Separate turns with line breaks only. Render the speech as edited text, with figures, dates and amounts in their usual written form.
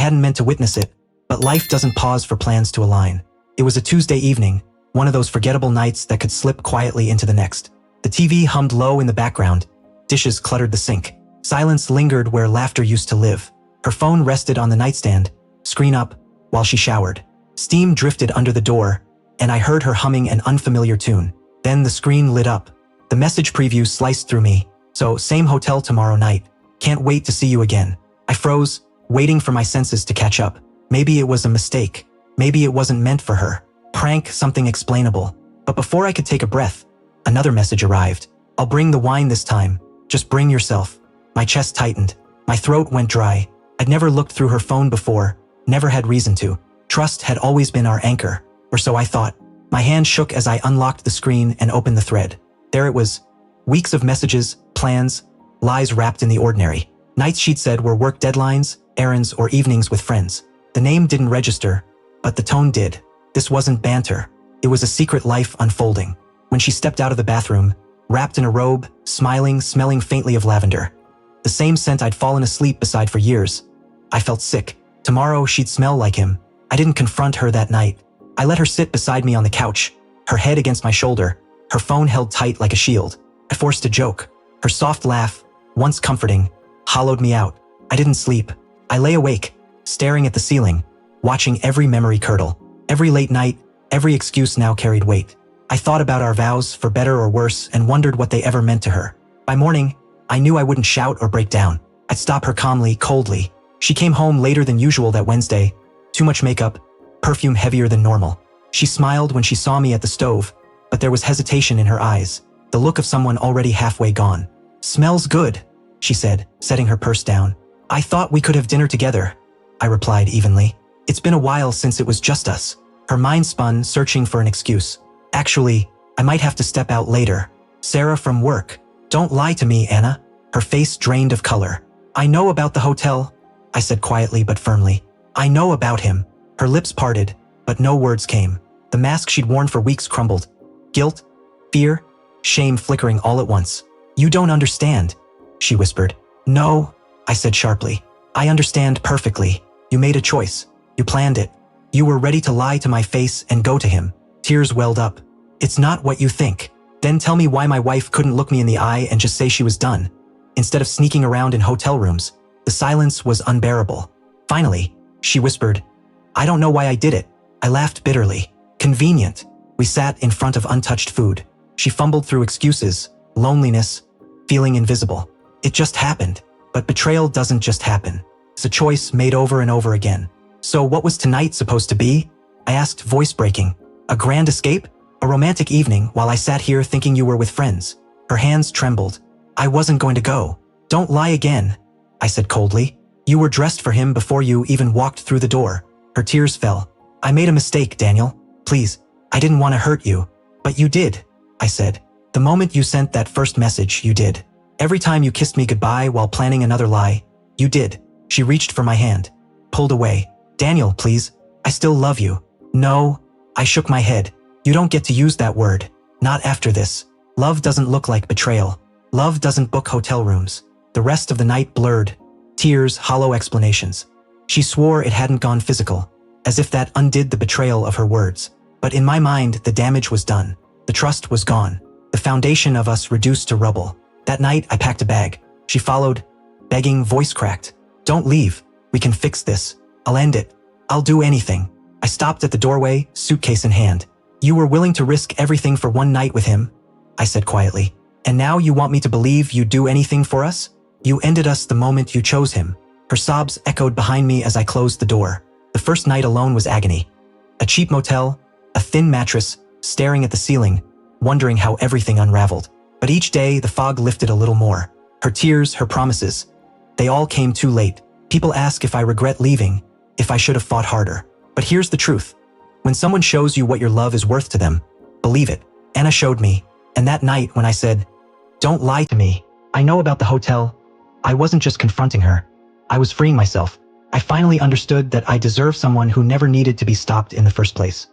hadn't meant to witness it, but life doesn't pause for plans to align. It was a Tuesday evening, one of those forgettable nights that could slip quietly into the next. The TV hummed low in the background. Dishes cluttered the sink. Silence lingered where laughter used to live. Her phone rested on the nightstand, screen up, while she showered. Steam drifted under the door, and I heard her humming an unfamiliar tune. Then the screen lit up. The message preview sliced through me. So, same hotel tomorrow night. Can't wait to see you again. I froze, waiting for my senses to catch up. Maybe it was a mistake. Maybe it wasn't meant for her. Prank, something explainable. But before I could take a breath, another message arrived. I'll bring the wine this time. Just bring yourself. My chest tightened. My throat went dry. I'd never looked through her phone before, never had reason to. Trust had always been our anchor, or so I thought. My hand shook as I unlocked the screen and opened the thread. There it was. Weeks of messages, plans, lies wrapped in the ordinary. Nights she'd said were work deadlines, errands, or evenings with friends. The name didn't register, but the tone did. This wasn't banter. It was a secret life unfolding. When she stepped out of the bathroom, wrapped in a robe, smiling, smelling faintly of lavender. The same scent I'd fallen asleep beside for years. I felt sick. Tomorrow she'd smell like him. I didn't confront her that night. I let her sit beside me on the couch, her head against my shoulder, her phone held tight like a shield. I forced a joke. Her soft laugh, once comforting, hollowed me out. I didn't sleep. I lay awake, staring at the ceiling, watching every memory curdle. Every late night, every excuse now carried weight. I thought about our vows, for better or worse, and wondered what they ever meant to her. By morning, I knew I wouldn't shout or break down. I'd stop her calmly, coldly. She came home later than usual that Wednesday. Too much makeup, perfume heavier than normal. She smiled when she saw me at the stove, but there was hesitation in her eyes, the look of someone already halfway gone. "Smells good," she said, setting her purse down. "I thought we could have dinner together," I replied evenly. "It's been a while since it was just us." Her mind spun, searching for an excuse. "Actually, I might have to step out later. Sarah from work." "Don't lie to me, Anna." Her face drained of color. "I know about the hotel," I said quietly but firmly. "I know about him." Her lips parted, but no words came. The mask she'd worn for weeks crumbled. Guilt, fear, shame flickering all at once. "You don't understand," she whispered. "No," I said sharply. "I understand perfectly. You made a choice. You planned it. You were ready to lie to my face and go to him." Tears welled up. "It's not what you think. Then tell me why my wife couldn't look me in the eye and just say she was done, instead of sneaking around in hotel rooms." The silence was unbearable. Finally, she whispered, "I don't know why I did it." I laughed bitterly. "Convenient." We sat in front of untouched food. She fumbled through excuses, loneliness, feeling invisible. "It just happened." But betrayal doesn't just happen. It's a choice made over and over again. "So what was tonight supposed to be?" I asked, voice breaking. "A grand escape? A romantic evening while I sat here thinking you were with friends?" Her hands trembled. "I wasn't going to go." "Don't lie again," I said coldly. "You were dressed for him before you even walked through the door." Her tears fell. "I made a mistake, Daniel. Please, I didn't want to hurt you." "But you did," I said. "The moment you sent that first message, you did. Every time you kissed me goodbye while planning another lie, you did." She reached for my hand, pulled away. "Daniel, please. I still love you." "No," I shook my head. "You don't get to use that word. Not after this. Love doesn't look like betrayal. Love doesn't book hotel rooms." The rest of the night blurred. Tears, hollow explanations. She swore it hadn't gone physical, as if that undid the betrayal of her words. But in my mind, the damage was done. The trust was gone. The foundation of us reduced to rubble. That night, I packed a bag. She followed, begging, voice cracked. "Don't leave. We can fix this. I'll end it. I'll do anything." I stopped at the doorway, suitcase in hand. "You were willing to risk everything for one night with him," I said quietly. "And now you want me to believe you'd do anything for us? You ended us the moment you chose him." Her sobs echoed behind me as I closed the door. The first night alone was agony. A cheap motel, a thin mattress, staring at the ceiling, wondering how everything unraveled. But each day, the fog lifted a little more. Her tears, her promises, they all came too late. People ask if I regret leaving, if I should have fought harder. But here's the truth. When someone shows you what your love is worth to them, believe it. Anna showed me, and that night when I said, "Don't lie to me. I know about the hotel," I wasn't just confronting her. I was freeing myself. I finally understood that I deserve someone who never needed to be stopped in the first place.